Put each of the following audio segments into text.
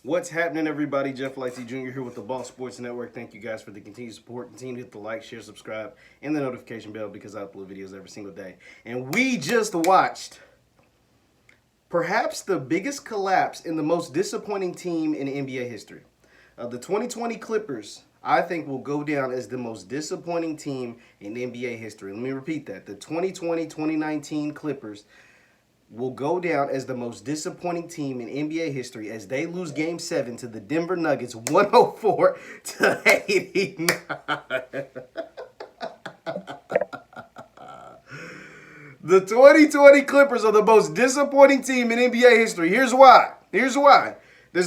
What's happening, everybody? Jeff Lightsy Jr. here with the Ball Sports Network. Thank you guys for the continued support. Continue to hit the like, share, subscribe, and the notification bell because I upload videos every single day. And we just watched perhaps the biggest collapse in the most disappointing team in NBA history. The 2020 Clippers, I think, will go down as the most disappointing team in NBA history. Let me repeat that. The 2020-2019 Clippers will go down as the most disappointing team in NBA history as they lose Game 7 to the Denver Nuggets 104-89. The 2020 Clippers are the most disappointing team in NBA history. Here's why. There's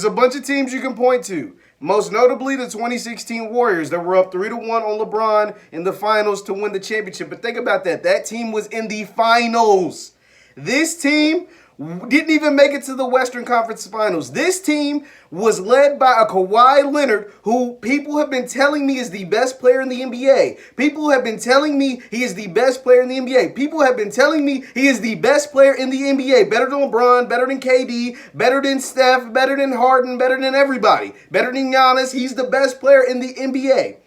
a bunch of teams you can point to. Most notably, the 2016 Warriors that were up 3-1 on LeBron in the finals to win the championship. But think about that. That team was in the finals. This team didn't even make it to the Western Conference Finals. This team was led by a Kawhi Leonard, who people have been telling me is the best player in the NBA. People have been telling me he is the best player in the NBA. People have been telling me he is the best player in the NBA. Better than LeBron, better than KD, better than Steph, better than Harden, better than everybody. Better than Giannis. He's the best player in the NBA.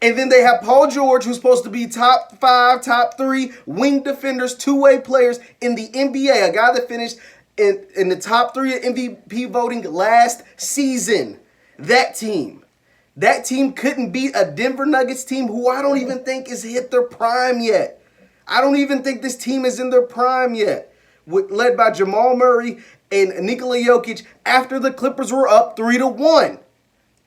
And then they have Paul George, who's supposed to be top 5, top 3 wing defenders, two-way players in the NBA. A guy that finished in the top 3 at MVP voting last season. That team couldn't beat a Denver Nuggets team who I don't even think has hit their prime yet. I don't even think this team is in their prime yet. Led by Jamal Murray and Nikola Jokic after the Clippers were up 3-1.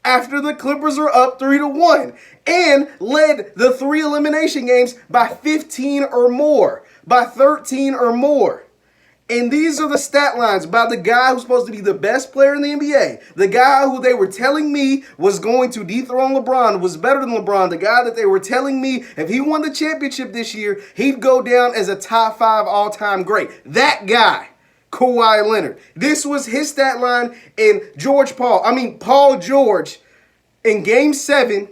After the Clippers are up 3-1 and led the 3 elimination games by 15 or more, by 13 or more. And these are the stat lines by the guy who's supposed to be the best player in the NBA, the guy who they were telling me was going to dethrone LeBron, was better than LeBron, the guy that they were telling me if he won the championship this year, he'd go down as a top 5 all-time great. That guy, Kawhi Leonard. This was his stat line, and Paul George in Game 7,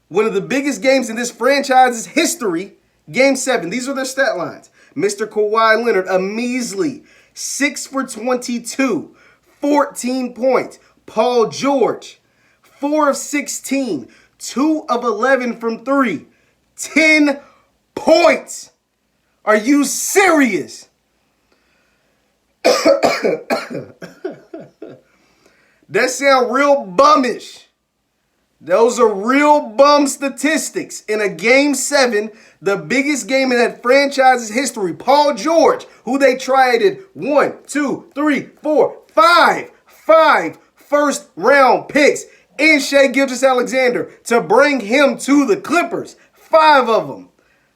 one of the biggest games in this franchise's history, Game 7. These are their stat lines. Mr. Kawhi Leonard, a measly 6 for 22, 14 points. Paul George, 4 of 16, 2 of 11 from 3, 10 points. Are you serious? That sound real bummish. Those are real bum statistics. In a Game 7, the biggest game in that franchise's history, Paul George, who they traded 5 first-round picks and Shai Gilgeous-Alexander to bring him to the Clippers. 5 of them.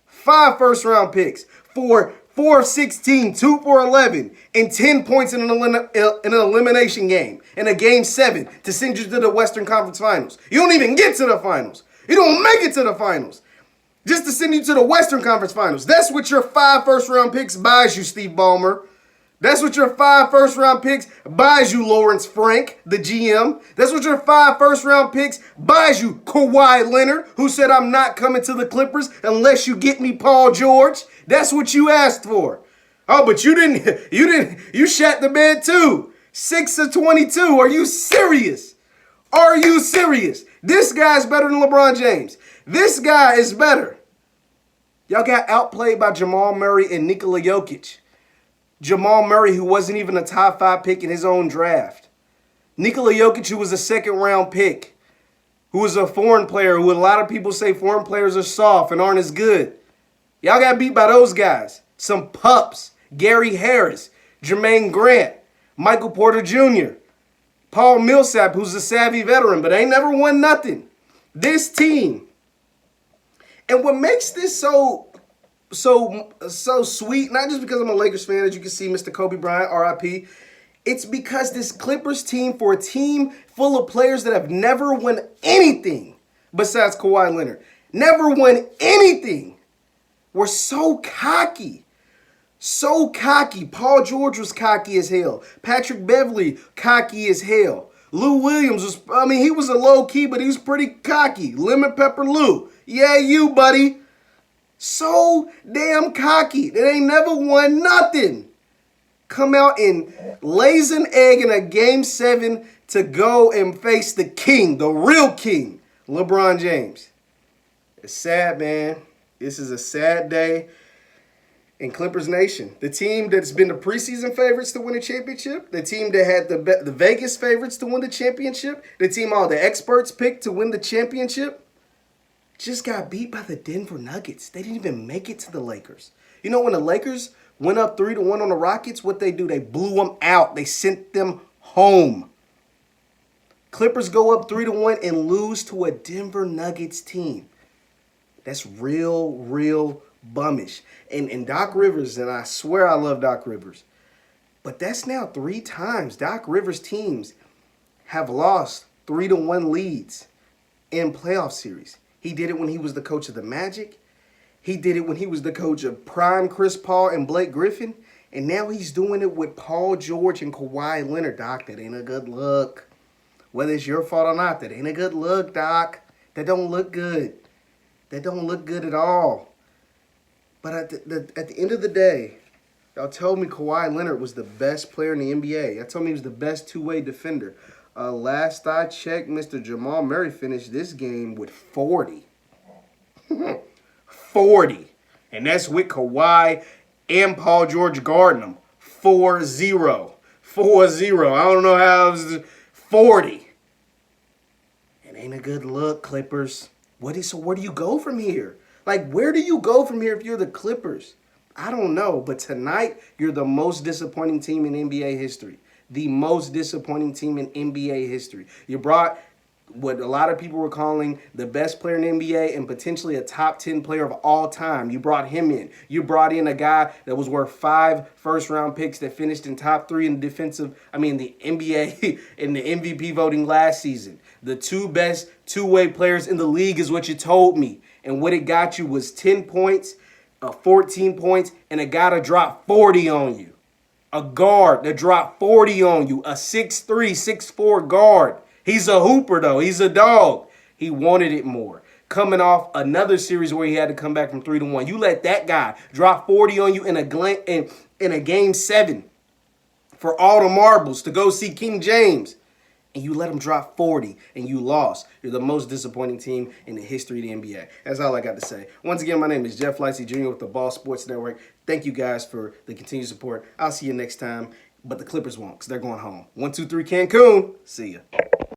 5 first-round picks for 4 of 16, 2 for 11, and 10 points in an elimination game, in a Game 7, to send you to the Western Conference Finals. You don't even get to the finals. You don't make it to the finals. Just to send you to the Western Conference Finals. That's what your 5 first-round picks buys you, Steve Ballmer. That's what your 5 first-round picks buys you, Lawrence Frank, the GM. That's what your 5 first-round picks buys you, Kawhi Leonard, who said, I'm not coming to the Clippers unless you get me Paul George. That's what you asked for. Oh, but you shat the bed too. 6 of 22. Are you serious? Are you serious? This guy's better than LeBron James. This guy is better. Y'all got outplayed by Jamal Murray and Nikola Jokic. Jamal Murray, who wasn't even a top 5 pick in his own draft. Nikola Jokic, who was a second-round pick, who was a foreign player, who a lot of people say foreign players are soft and aren't as good. Y'all got beat by those guys. Some pups. Gary Harris, Jermaine Grant, Michael Porter Jr., Paul Millsap, who's a savvy veteran, but ain't never won nothing. This team. And what makes this so sweet, not just because I'm a Lakers fan, as you can see, Mr. Kobe Bryant, RIP. It's because this Clippers team, for a team full of players that have never won anything besides Kawhi Leonard, never won anything, were so cocky. So cocky. Paul George was cocky as hell. Patrick Beverley, cocky as hell. Lou Williams was, he was a low key, but he was pretty cocky. Lemon Pepper Lou. Yeah, you, buddy. So damn cocky. They ain't never won nothing. come out and lays an egg in a Game 7 to go and face the king, the real king, LeBron James. It's sad, man. This is a sad day in Clippers Nation. The team that's been the preseason favorites to win a championship, the team that had the Vegas favorites to win the championship, the team all the experts picked to win the championship, just got beat by the Denver Nuggets. They didn't even make it to the Lakers. You know, when the Lakers went up 3-1 on the Rockets, what they do? They blew them out. They sent them home. Clippers go up 3-1 and lose to a Denver Nuggets team. That's real bummish. And Doc Rivers, and I swear I love Doc Rivers, but that's now 3 times Doc Rivers' teams have lost 3-1 leads in playoff series. He did it when he was the coach of the Magic. He did it when he was the coach of prime Chris Paul and Blake Griffin. And now he's doing it with Paul George and Kawhi Leonard. Doc, that ain't a good look. Whether it's your fault or not, that ain't a good look, Doc. That don't look good. That don't look good at all. But at the end of the day, y'all told me Kawhi Leonard was the best player in the NBA. Y'all told me he was the best two-way defender. Last I checked, Mr. Jamal Murray finished this game with 40. 40. And that's with Kawhi and Paul George guarding him. 4-0. 4-0. I don't know how it was 40. It ain't a good look, Clippers. So where do you go from here? Like, where do you go from here if you're the Clippers? I don't know. But tonight, you're the most disappointing team in NBA history. The most disappointing team in NBA history. You brought what a lot of people were calling the best player in the NBA and potentially a top 10 player of all time. You brought him in. You brought in a guy that was worth 5 first-round picks that finished in top 3 in the NBA in the MVP voting last season. The 2 best two-way players in the league is what you told me. And what it got you was 10 points, 14 points, and a guy to drop 40 on you. A guard that dropped 40 on you. A 6'3", 6'4" guard. He's a hooper, though. He's a dog. He wanted it more. Coming off another series where he had to come back from 3-1. You let that guy drop 40 on you in a Game 7 for all the marbles to go see King James. And you let him drop 40 and you lost. You're the most disappointing team in the history of the NBA. That's all I got to say. Once again, my name is Jeff Lightsy Jr. with the Ball Sports Network. Thank you guys for the continued support. I'll see you next time. But the Clippers won't because they're going home. 1, 2, 3 Cancun. See ya.